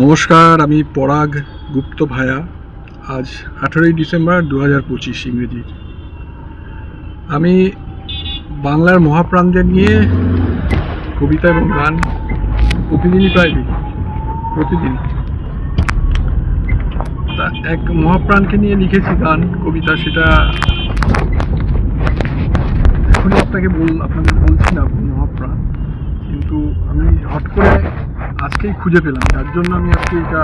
নমস্কার, আমি পরাগ গুপ্ত ভায়া। আজ 18ই ডিসেম্বর 2025 ইংরেজি। আমি বাংলার মহাপ্রাণদের নিয়ে কবিতা এবং গান প্রতিদিনই প্রায় লিখি, প্রতিদিন। তা এক মহাপ্রাণকে নিয়ে লিখেছি গান, কবিতা। সেটা এখনই আপনাদের বলছি না মহাপ্রাণ, কিন্তু আমি হট করে আজকেই খুঁজে পেলাম। যার জন্য আমি আজকে এটা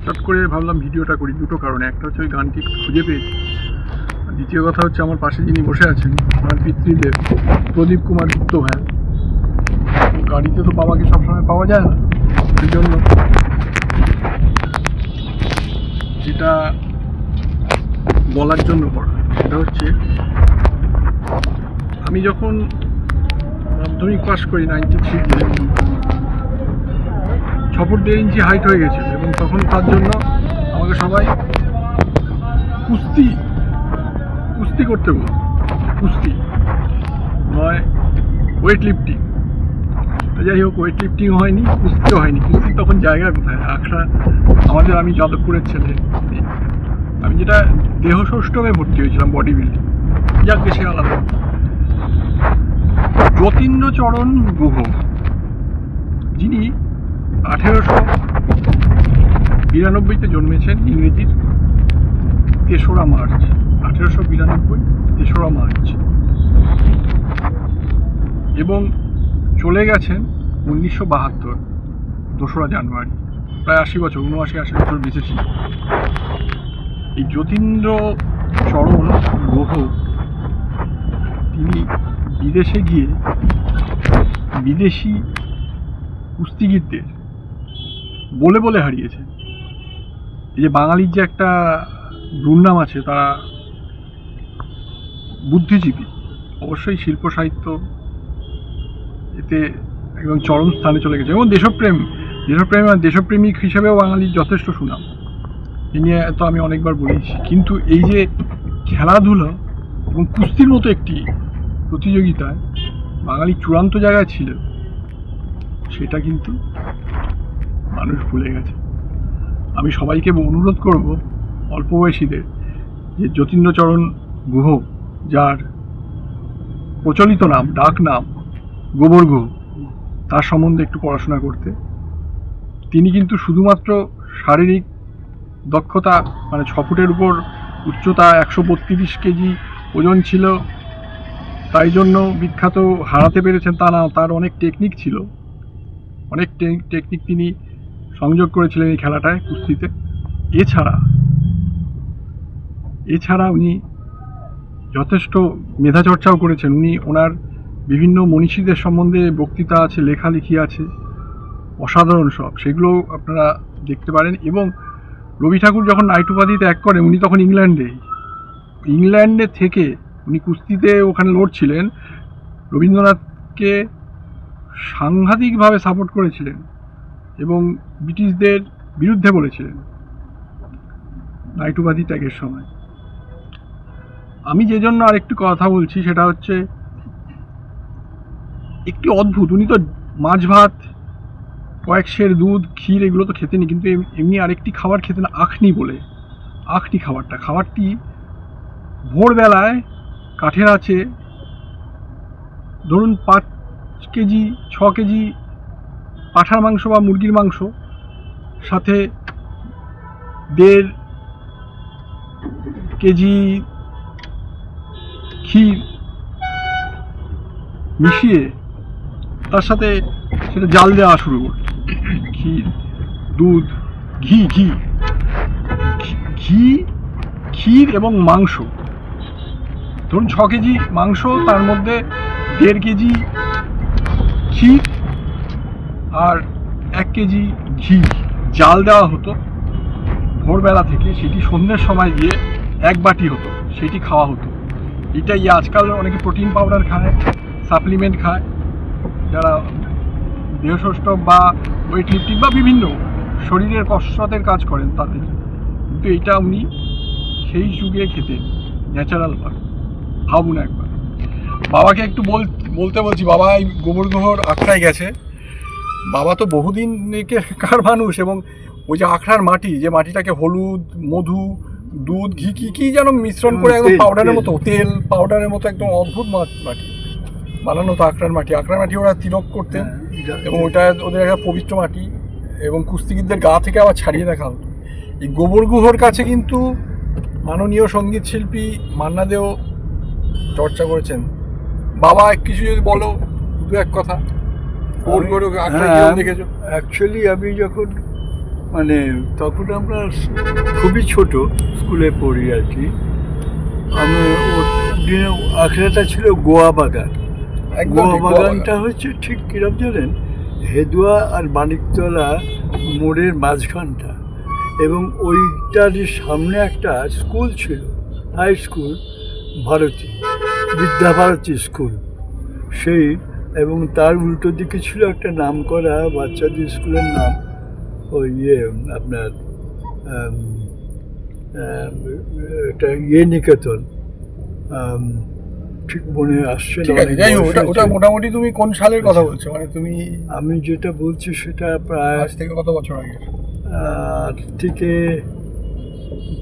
চট করে ভাবলাম ভিডিওটা করি। দুটো কারণে, একটা হচ্ছে ওই গানটি খুঁজে পেয়েছি, দ্বিতীয় কথা হচ্ছে আমার পাশে যিনি বসে আছেন আমার পিতৃদেব প্রদীপ কুমার গুপ্ত ভাই। গাড়িতে তো বাবাকে সবসময় পাওয়া যায় না, সেই জন্য যেটা বলার জন্য পড়া সেটা হচ্ছে, আমি যখন মাধ্যমিক পাস করি 93-তে, 6 ফুট 1.5 ইঞ্চি হাইট হয়ে গেছিল, এবং তখন তার জন্য আমাকে সবাই কুস্তি করতে বল, কুস্তি নয় ওয়েট লিফটিং। যাই হোক, ওয়েট লিফটিং হয়নি, কুস্তিও হয়নি। কুস্তি তখন জায়গা কোথায়, আখড়া আমাদের, আমি যাদবপুরের ছেলে। আমি যেটা দেহ সৌষ্ঠবে ভর্তি হয়েছিলাম, বডি বিল্ডিং, যাক সে আলাদা। যতীন্দ্রচরণ গুহ, যিনি 1892-তে জন্মেছেন, ইংরেজির 3রা মার্চ, 1892 3রা মার্চ, এবং চলে গেছেন 1972 2রা জানুয়ারি। প্রায় 80 বছর, 79-80 বছর বেঁচে ছিল। এই যতীন্দ্রচরণ গুহ, তিনি বিদেশে গিয়ে বিদেশি কুস্তিগীরদের বলে বলে হারিয়েছে। এই যে বাঙালির যে একটা দুর্নাম আছে, তারা বুদ্ধিজীবী, অবশ্যই শিল্প সাহিত্য এতে একদম চরম স্থানে চলে গেছে। এবং দেশপ্রেম আর দেশপ্রেমিক হিসেবেও বাঙালির যথেষ্ট সুনাম, এ নিয়ে তো আমি অনেকবার বলেছি। কিন্তু এই যে খেলাধুলা এবং কুস্তির মতো একটি প্রতিযোগিতায় বাঙালি চূড়ান্ত জায়গায় ছিল, সেটা কিন্তু মানুষ ভুলে গেছে। আমি সবাইকে অনুরোধ করব, অল্প বয়সীদের, যে যতীন্দ্রচরণ গুহ, যার প্রচলিত নাম, ডাক নাম গোবর গুহ, তার সম্বন্ধে একটু পড়াশোনা করতে। তিনি কিন্তু শুধুমাত্র শারীরিক দক্ষতা, মানে 6 ফুটের উপর উচ্চতা, 132 কেজি ওজন ছিল, তাই জন্য বিখ্যাত, হারাতে পেরেছেন তা না, তার অনেক টেকনিক ছিল, অনেক টেকনিক তিনি সংযোগ করেছিলেন এই খেলাটায়, কুস্তিতে। এছাড়া উনি যথেষ্ট মেধা চর্চাও করেছেন। ওনার বিভিন্ন মনীষীদের সম্বন্ধে বক্তৃতা আছে, লেখালেখি আছে, অসাধারণ সব, সেগুলো আপনারা দেখতে পারেন। এবং রবি ঠাকুর যখন নাইট উপাধি ত্যাগ করেন, উনি তখন ইংল্যান্ডে থেকে উনি কুস্তিতে ওখানে লড়ছিলেন। রবীন্দ্রনাথকে সাংঘাতিকভাবে সাপোর্ট করেছিলেন এবং ব্রিটিশদের বিরুদ্ধে বলেছিলেন নাইট উপাধি ত্যাগের সময়। আমি যে জন্য আরেকটু কথা বলছি, সেটা হচ্ছে একটি অদ্ভুত, উনি তো মাছ ভাত, কয়েক সের দুধ, ক্ষীর এগুলো তো খেতেনি, কিন্তু এমনি আরেকটি খাবার খেতেন, আখনি বলে। খাবারটি ভোরবেলায় কাঠের আছে, ধরুন 5 কেজি 6 কেজি পাঁঠার মাংস বা মুরগির মাংস, সাথে 1.5 কেজি ক্ষীর মিশিয়ে তার সাথে সেটা জাল দেওয়া শুরু করত। ক্ষীর, দুধ, ক্ষীর এবং মাংস। ধরুন 6 কেজি মাংস, তার মধ্যে 1.5 কেজি ক্ষীর আর 1 কেজি ঘি জাল দেওয়া হতো ভোরবেলা থেকে। সেটি সন্ধ্যের সময় দিয়ে 1 বাটি হতো, সেটি খাওয়া হতো। এটাই আজকাল অনেকে প্রোটিন পাউডার খায়, সাপ্লিমেন্ট খায়, যারা দেহসৌষ্ঠব বা ওয়েট লিফটিং বা বিভিন্ন শরীরের কসরতের কাজ করেন তাদের। কিন্তু এটা উনি সেই যুগে খেতেন ন্যাচারালভাবে। ভাবুন একবার। বাবাকে একটু বলতে বলছি, বাবা এই গোবর গুহর আখড়ায় গেছে, বাবা তো বহুদিন কার মানুষ, এবং ওই যে আখড়ার মাটি, যে মাটিটাকে হলুদ, মধু, দুধ, ঘি কি যেন মিশ্রণ করে একদম পাউডারের মতো, তেল পাউডারের মতো একদম অদ্ভুত মাটি বানানো তো আখড়ার মাটি ওরা তিলক করতেন, এবং ওইটা ওদের একটা পবিত্র মাটি, এবং কুস্তিগীরদের গা থেকে আবার ছাড়িয়ে দেখা হতো। এই গোবর গুহর কাছে কিন্তু মাননীয় সঙ্গীত শিল্পী মান্না দেও চর্চা করেছেন। বাবা কিছু যদি বলো, দু এক কথা। অ্যাকচুয়ালি আমি যখন মানে তখন আমরা খুবই ছোট, স্কুলে পড়ি আর কি। আমি ওর দিনে আখড়াটা ছিল গোয়া বাগান। গোয়া বাগানটা হচ্ছে ঠিক কিরম জানেন, হেদুয়া আর মানিকতলা মোড়ের মাঝখানটা, এবং ওইটার সামনে একটা স্কুল ছিল, হাই স্কুল, বিদ্যাভারতী স্কুল সেই, এবং তার উল্টো দিকে ছিল একটা নাম করা বাচ্চাদের স্কুলের নাম, ওই আপনার এটা নিকেতন, ঠিক মনে আসছে না। ওটা মোটামুটি তুমি কোন সালের কথা বলছো? মানে তুমি, আমি যেটা বলছি সেটা প্রায় আজ থেকে কত বছর আগে? থেকে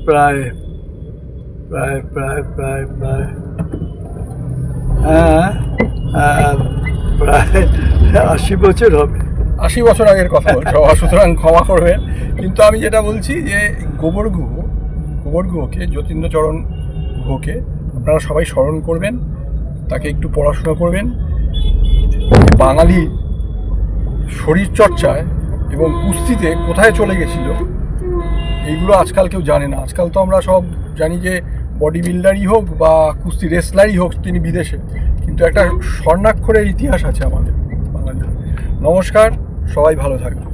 প্রায় প্রায় প্রায় প্রায় প্রায় প্রায় 80 বছর হবে। 80 বছর আগের কথা বলছো, সুতরাং ক্ষমা করবে। কিন্তু আমি যেটা বলছি যে গোবর গুহকে, যতীন্দ্রচরণ গুহকে আপনারা সবাই স্মরণ করবেন, তাকে একটু পড়াশোনা করবেন। বাঙালি শরীরচর্চায় এবং কুস্তিতে কোথায় চলে গেছিল এইগুলো আজকাল কেউ জানে না। আজকাল তো আমরা সব জানি যে বডি বিল্ডারই হোক বা কুস্তি রেসলারই হোক তিনি বিদেশে, কিন্তু একটা স্বর্ণাক্ষরের ইতিহাস আছে আমাদের বাঙালি। নমস্কার, সবাই ভালো থাকবে।